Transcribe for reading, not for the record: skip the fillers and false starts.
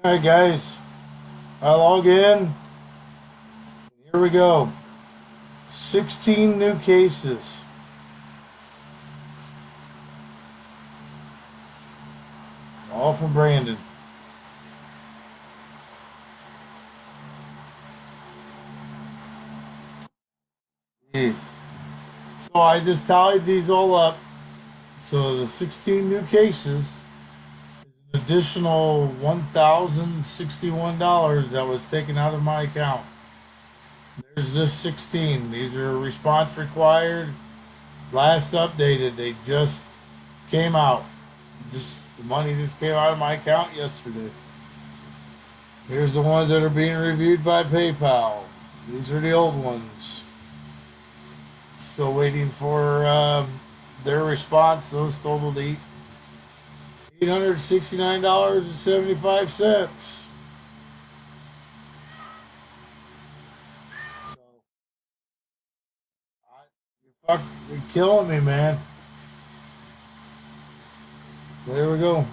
All right, guys, I log in. Here we go. 16 new cases. All from Brandon. Jeez. So I just tallied these all up. So the 16 new cases is an additional $1,061 that was taken out of my account. There's just 16. These are response required. Last updated, they just came out. Just the money just came out of my account yesterday. Here's the ones that are being reviewed by PayPal. These are the old ones. Still waiting for their response. Those totaled $869.75. So you're killing me, man. There we go.